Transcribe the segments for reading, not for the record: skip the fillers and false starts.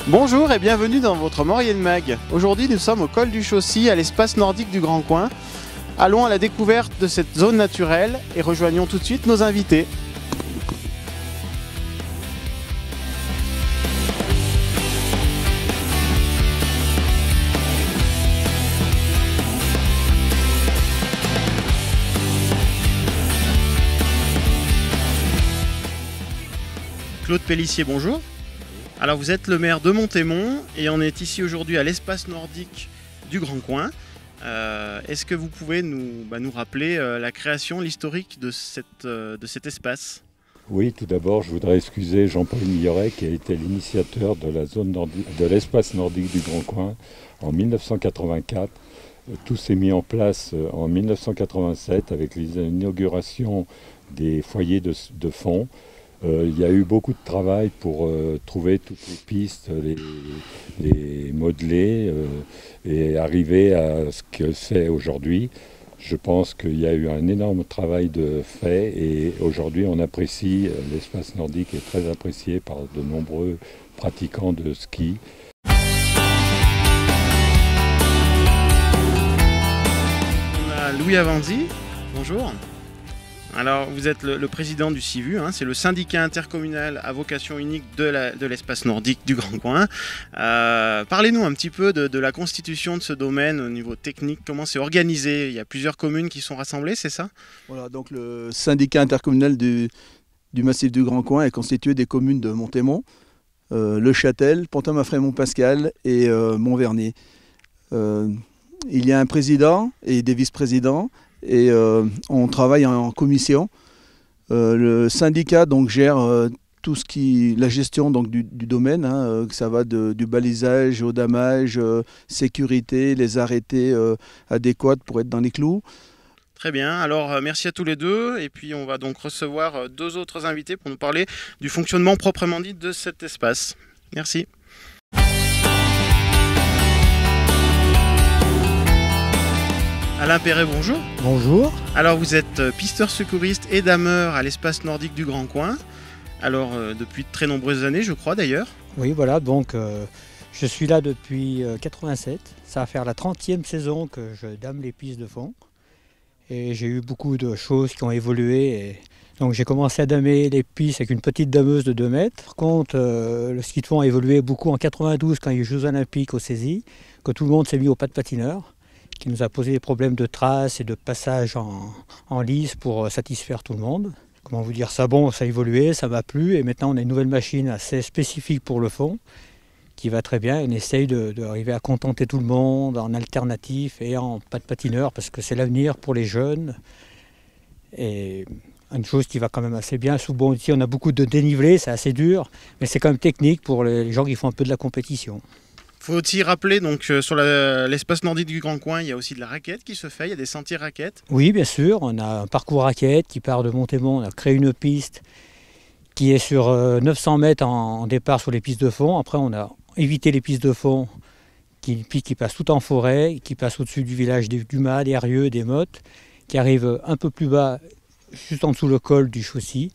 Bonjour et bienvenue dans votre Maurienne Mag. Aujourd'hui nous sommes au col du Chaussy à l'espace nordique du Grand Coin. Allons à la découverte de cette zone naturelle et rejoignons tout de suite nos invités. Claude Pellissier, bonjour. Alors vous êtes le maire de Montémont et on est ici aujourd'hui à l'espace nordique du Grand Coin. Est-ce que vous pouvez nous rappeler la création, l'historique de cet espace? Oui, tout d'abord, je voudrais excuser Jean-Paul Milleret qui a été l'initiateur de l'espace nordique du Grand Coin en 1984. Tout s'est mis en place en 1987 avec l'inauguration des foyers de fond. Il y a eu beaucoup de travail pour trouver toutes les pistes, les modeler et arriver à ce que c'est aujourd'hui. Je pense qu'il y a eu un énorme travail de fait et aujourd'hui on apprécie, l'espace nordique est très apprécié par de nombreux pratiquants de ski. On a Louis Avanzi, bonjour. Alors vous êtes le président du CIVU, c'est le syndicat intercommunal à vocation unique de l'espace nordique du Grand Coin. Parlez-nous un petit peu de la constitution de ce domaine au niveau technique, comment c'est organisé. Il y a plusieurs communes qui sont rassemblées, c'est ça? Voilà, donc le syndicat intercommunal du massif du Grand Coin est constitué des communes de Montémont, Le Châtel, Pont-à-Mafrey-Montpascal et Montvernier. Il y a un président et des vice-présidents. Et on travaille en commission. Le syndicat donc gère tout ce la gestion donc du domaine, que ça va du balisage au damage, sécurité, les arrêtés adéquats pour être dans les clous. Très bien, alors merci à tous les deux et puis on va donc recevoir deux autres invités pour nous parler du fonctionnement proprement dit de cet espace. Merci. Alain Perret, bonjour. Bonjour. Alors vous êtes pisteur secouriste et dameur à l'espace nordique du Grand Coin. Alors depuis de très nombreuses années, je crois d'ailleurs. Oui, voilà, donc je suis là depuis 87. Ça va faire la 30e saison que je dame les pistes de fond. Et j'ai eu beaucoup de choses qui ont évolué. Donc j'ai commencé à damer les pistes avec une petite dameuse de 2 mètres. Par contre, le ski de fond a évolué beaucoup en 92 quand il y a eu les Jeux Olympiques au Cési, que tout le monde s'est mis au pas de patineur, qui nous a posé des problèmes de traces et de passage en lice pour satisfaire tout le monde. Comment vous dire ça? Bon, ça a évolué, ça m'a plu, et maintenant on a une nouvelle machine assez spécifique pour le fond, qui va très bien. On essaye d'arriver à contenter tout le monde en alternatif et en pas de patineur, parce que c'est l'avenir pour les jeunes. Et une chose qui va quand même assez bien. Bon, ici on a beaucoup de dénivelé, c'est assez dur, mais c'est quand même technique pour les gens qui font un peu de la compétition. Il faut aussi rappeler, donc sur l'espace nordique du Grand Coin, il y a aussi de la raquette qui se fait, il y a des sentiers raquettes. Oui, bien sûr, on a un parcours raquette qui part de Montémont, on a créé une piste qui est sur 900 mètres en départ sur les pistes de fond. Après, on a évité les pistes de fond qui passent tout en forêt, qui passent au-dessus du village du Mas, des Harieux, des Mottes, qui arrivent un peu plus bas, juste en dessous le col du Chaussy,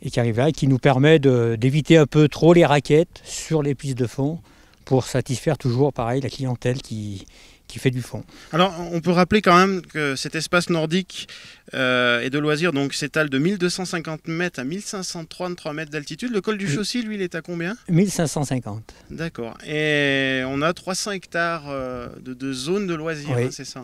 et qui arrive là, et qui nous permet d'éviter un peu trop les raquettes sur les pistes de fond, pour satisfaire toujours, pareil, la clientèle qui fait du fond. Alors, on peut rappeler quand même que cet espace nordique et de loisirs s'étale de 1250 mètres à 1533 mètres d'altitude. Le col du Chaussy, lui, il est à combien? 1550. D'accord. Et on a 300 hectares de zones de loisirs, oui. C'est ça.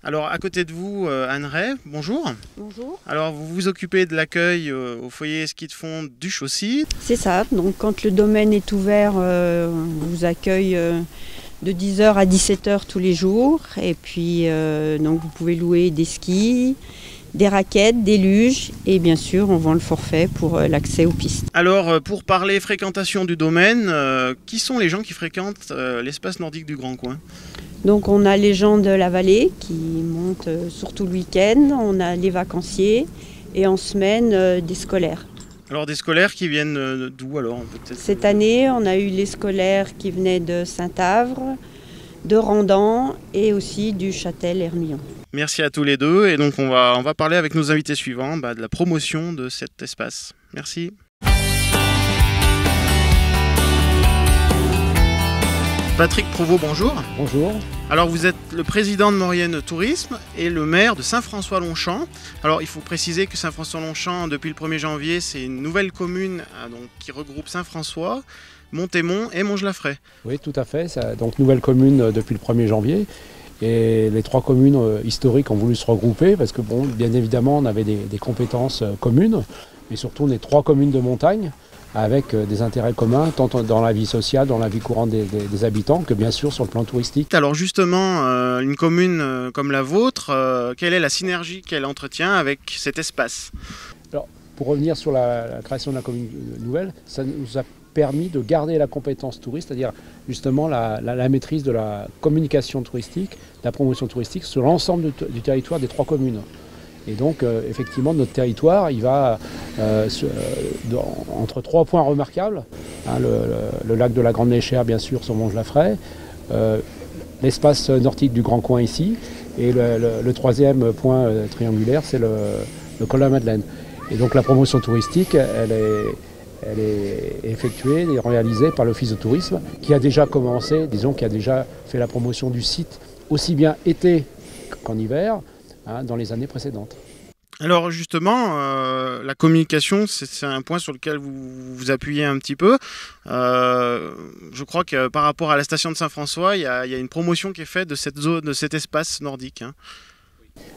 Alors, à côté de vous, Anne Ray, bonjour. Bonjour. Alors, vous vous occupez de l'accueil au foyer ski de fond du Chaussy. C'est ça, donc quand le domaine est ouvert, on vous accueille de 10h à 17h tous les jours. Et puis, donc vous pouvez louer des skis, des raquettes, des luges et bien sûr, on vend le forfait pour l'accès aux pistes. Alors, pour parler fréquentation du domaine, qui sont les gens qui fréquentent l'espace nordique du Grand Coin? Donc on a les gens de la vallée qui montent surtout le week-end, on a les vacanciers et en semaine des scolaires. Alors des scolaires qui viennent d'où alors peut-être? Cette année on a eu les scolaires qui venaient de Saint-Avre, de Randan et aussi du Châtel-Hermillon. Merci à tous les deux et donc on va parler avec nos invités suivants de la promotion de cet espace. Merci. Patrick Provost, bonjour. Bonjour. Alors vous êtes le président de Maurienne Tourisme et le maire de Saint-François-Longchamp. Alors il faut préciser que Saint-François-Longchamp, depuis le 1er janvier, c'est une nouvelle commune donc, qui regroupe Saint-François, Montémont et Montgelafray. Oui, tout à fait. Donc nouvelle commune depuis le 1er janvier. Et les 3 communes historiques ont voulu se regrouper parce que, bon, bien évidemment, on avait des compétences communes, mais surtout on est 3 communes de montagne avec des intérêts communs, tant dans la vie sociale, dans la vie courante des habitants, que bien sûr sur le plan touristique. Alors justement, une commune comme la vôtre, quelle est la synergie qu'elle entretient avec cet espace? Alors, pour revenir sur la création de la commune nouvelle, ça nous a permis de garder la compétence touriste, c'est-à-dire justement la maîtrise de la communication touristique, de la promotion touristique sur l'ensemble du territoire des 3 communes. Et donc, effectivement, notre territoire, il va entre 3 points remarquables, hein, le lac de la Grande Léchère, bien sûr, sur Montgelafray, l'espace nordique du Grand Coin ici, et le 3e point triangulaire, c'est le col de la Madeleine. Et donc, la promotion touristique, elle est effectuée et réalisée par l'Office de tourisme, qui a déjà commencé, disons, qui a déjà fait la promotion du site, aussi bien été qu'en hiver, dans les années précédentes. Alors justement, la communication, c'est un point sur lequel vous vous appuyez un petit peu. Je crois que par rapport à la station de Saint-François, il y a une promotion qui est faite de cette zone, de cet espace nordique. Hein.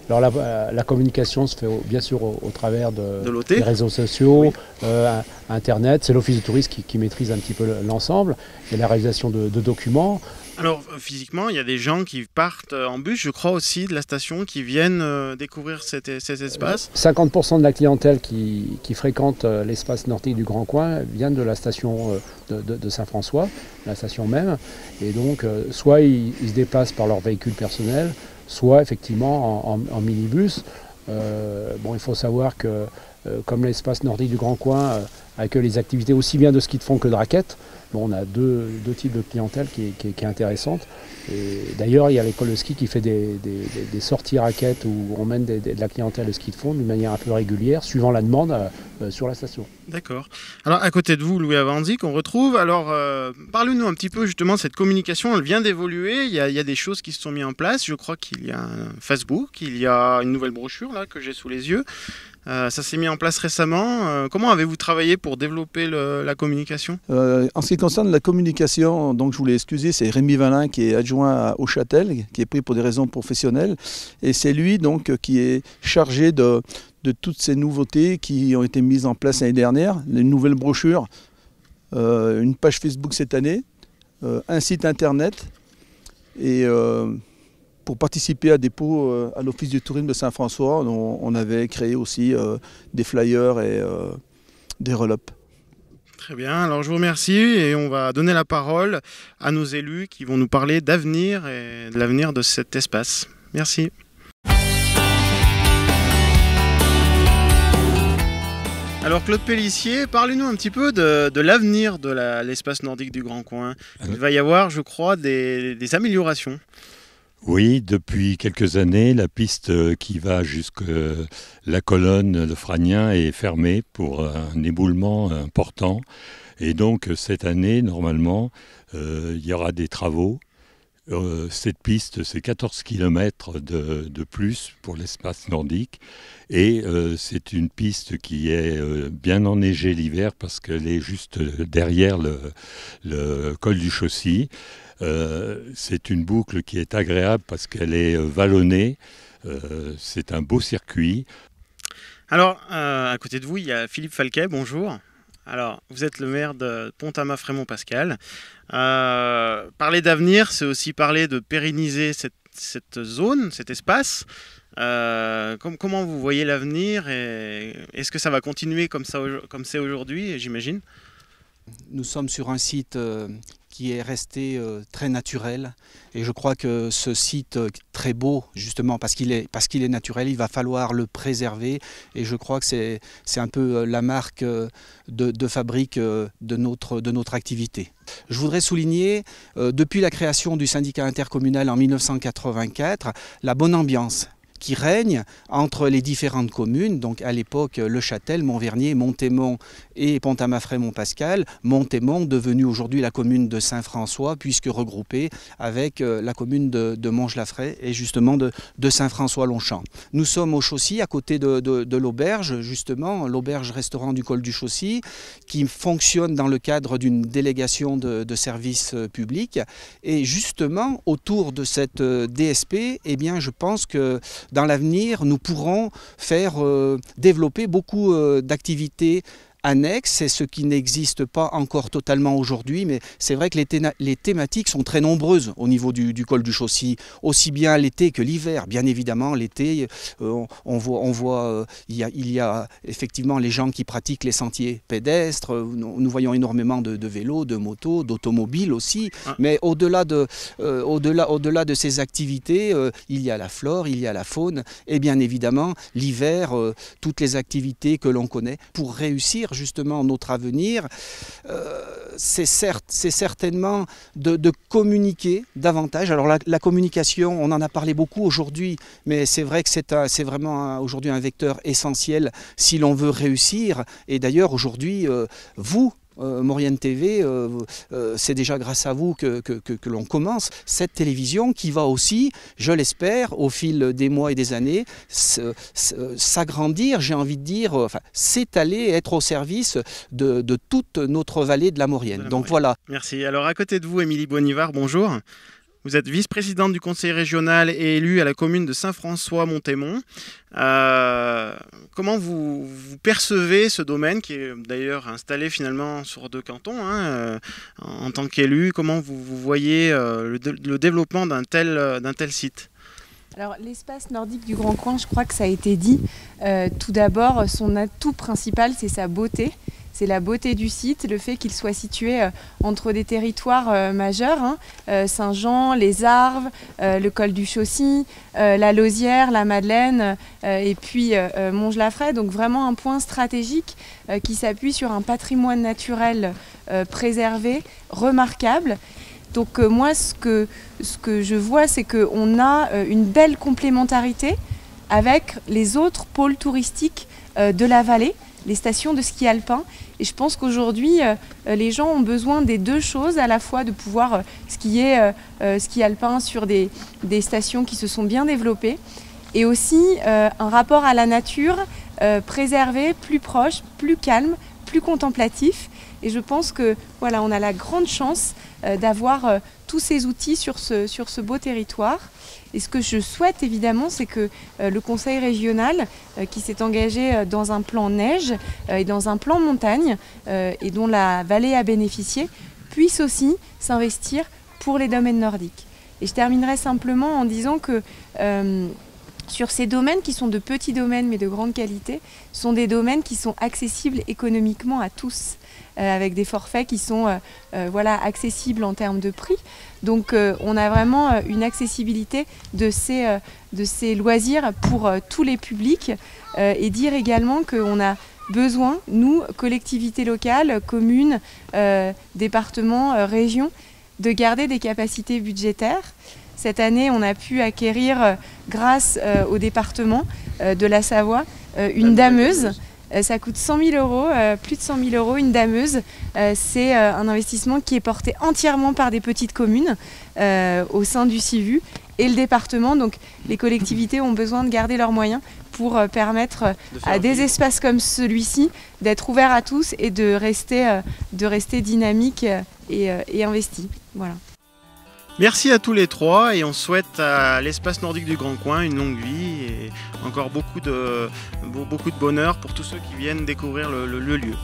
Alors la communication se fait bien sûr au travers de des réseaux sociaux, oui. Internet. C'est l'Office de tourisme qui maîtrise un petit peu l'ensemble. Il y a la réalisation de documents. Alors physiquement, il y a des gens qui partent en bus, je crois aussi, de la station, qui viennent découvrir cet espace. 50% de la clientèle qui fréquente l'espace nordique du Grand Coin vient de la station de Saint-François, la station même. Et donc, soit ils se déplacent par leur véhicule personnel, soit effectivement en minibus. Bon, il faut savoir que comme l'espace nordique du Grand Coin accueille les activités aussi bien de ski de fond que de raquettes, bon, on a deux types de clientèle qui est intéressante. Et d'ailleurs, il y a l'école de ski qui fait des sorties raquettes où on mène de la clientèle de ski de fond d'une manière un peu régulière, suivant la demande sur la station. D'accord. Alors à côté de vous, Louis Avanzi, qu'on retrouve. Alors parlez-nous un petit peu justement de cette communication. Elle vient d'évoluer. Il y a des choses qui se sont mises en place. Je crois qu'il y a un Facebook, il y a une nouvelle brochure là que j'ai sous les yeux. Ça s'est mis en place récemment. Comment avez-vous travaillé pour développer la communication ? En ce qui concerne la communication, donc je voulais excuser, c'est Rémi Valin qui est adjoint au Châtel, qui est pris pour des raisons professionnelles. Et c'est lui donc qui est chargé de toutes ces nouveautés qui ont été mises en place l'année dernière. Les nouvelles brochures, une page Facebook cette année, un site internet et... pour participer à des pots à l'Office du tourisme de Saint-François, on avait créé aussi des flyers et des roll-up. Très bien, alors je vous remercie et on va donner la parole à nos élus qui vont nous parler d'avenir et de l'avenir de cet espace. Merci. Alors Claude Pellissier, parlez-nous un petit peu de l'avenir de l'espace nordique du Grand Coin. Il va y avoir, je crois, des améliorations. Oui, depuis quelques années, la piste qui va jusqu'à la colonne Le Fragnin est fermée pour un éboulement important. Et donc cette année, normalement, il y aura des travaux. Cette piste, c'est 14 km de plus pour l'espace nordique. Et c'est une piste qui est bien enneigée l'hiver parce qu'elle est juste derrière le col du Chaussy. C'est une boucle qui est agréable parce qu'elle est vallonnée. C'est un beau circuit. Alors, à côté de vous, il y a Philippe Falquet, bonjour. Alors, vous êtes le maire de Pont-à-Mafrémont-Pascal. Parler d'avenir, c'est aussi parler de pérenniser cette zone, cet espace. Comment vous voyez l'avenir et est-ce que ça va continuer comme c'est aujourd'hui, j'imagine ? Nous sommes sur un site qui est resté très naturel et je crois que ce site très beau, justement parce qu'il est naturel, il va falloir le préserver et je crois que c'est un peu la marque de fabrique de notre activité. Je voudrais souligner, depuis la création du syndicat intercommunal en 1984, la bonne ambiance qui règne entre les différentes communes. Donc à l'époque, Le Châtel, Montvernier, Montémont et Pont-à-Mafrey-Montpascal. Montémont devenu aujourd'hui la commune de Saint-François, puisque regroupée avec la commune de Monge-la-Fraye et justement de Saint-François-Longchamp. Nous sommes au Chaussy, à côté de l'auberge, justement, l'auberge-restaurant du col du Chaussy, qui fonctionne dans le cadre d'une délégation de services publics. Et justement, autour de cette DSP, eh bien, je pense que dans l'avenir, nous pourrons faire développer beaucoup d'activités annexes, c'est ce qui n'existe pas encore totalement aujourd'hui, mais c'est vrai que les thématiques sont très nombreuses au niveau du col du Chaussy, aussi bien l'été que l'hiver. Bien évidemment, l'été, on voit il y a effectivement les gens qui pratiquent les sentiers pédestres, nous voyons énormément de vélos, de motos, d'automobiles aussi, mais au-delà de ces activités, il y a la flore, il y a la faune, et bien évidemment, l'hiver, toutes les activités que l'on connaît pour réussir justement notre avenir, c'est certainement de communiquer davantage. Alors la communication, on en a parlé beaucoup aujourd'hui, mais c'est vrai que c'est vraiment aujourd'hui un vecteur essentiel si l'on veut réussir. Et d'ailleurs aujourd'hui, vous, Maurienne TV, c'est déjà grâce à vous que l'on commence cette télévision qui va aussi, je l'espère, au fil des mois et des années, s'agrandir, j'ai envie de dire, enfin, s'étaler, être au service de toute notre vallée de la Maurienne. Donc voilà. Merci. Alors à côté de vous, Émilie Bonivard, bonjour. Vous êtes vice-présidente du conseil régional et élue à la commune de Saint-François-Montémont. Comment vous percevez ce domaine qui est d'ailleurs installé finalement sur 2 cantons en tant qu'élu? Comment vous voyez le développement d'un tel site? Alors l'espace nordique du Grand Coin, je crois que ça a été dit. Tout d'abord, son atout principal, c'est sa beauté. C'est la beauté du site, le fait qu'il soit situé entre des territoires majeurs, Saint-Jean, les Arves, le col du Chaussy, la Lausière, la Madeleine et puis Monge-la-Fraye. Donc vraiment un point stratégique qui s'appuie sur un patrimoine naturel préservé, remarquable. Donc moi, ce que je vois, c'est qu'on a une belle complémentarité avec les autres pôles touristiques de la vallée, les stations de ski alpin. Et je pense qu'aujourd'hui, les gens ont besoin des 2 choses, à la fois de pouvoir skier ski alpin sur des stations qui se sont bien développées, et aussi un rapport à la nature préservé, plus proche, plus calme, plus contemplatif. Et je pense que voilà, on a la grande chance d'avoir tous ces outils sur ce beau territoire. Et ce que je souhaite évidemment, c'est que le conseil régional qui s'est engagé dans un plan neige et dans un plan montagne et dont la vallée a bénéficié, puisse aussi s'investir pour les domaines nordiques. Et je terminerai simplement en disant que sur ces domaines qui sont de petits domaines mais de grande qualité, sont des domaines qui sont accessibles économiquement à tous, avec des forfaits qui sont accessibles en termes de prix. Donc on a vraiment une accessibilité de ces loisirs pour tous les publics, et dire également qu'on a besoin, nous, collectivités locales, communes, départements, régions, de garder des capacités budgétaires. Cette année, on a pu acquérir, grâce au département de la Savoie, une dameuse. Ça coûte 100 000 €, plus de 100 000 € une dameuse. C'est un investissement qui est porté entièrement par des petites communes au sein du CIVU et le département. Donc les collectivités ont besoin de garder leurs moyens pour permettre à des espaces comme celui-ci d'être ouverts à tous et de rester dynamiques et investis. Voilà. Merci à tous les 3 et on souhaite à l'espace nordique du Grand Coin une longue vie et encore beaucoup de bonheur pour tous ceux qui viennent découvrir le lieu.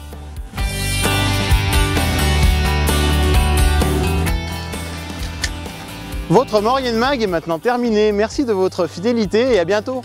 Votre Maurienne Mag est maintenant terminée. Merci de votre fidélité et à bientôt.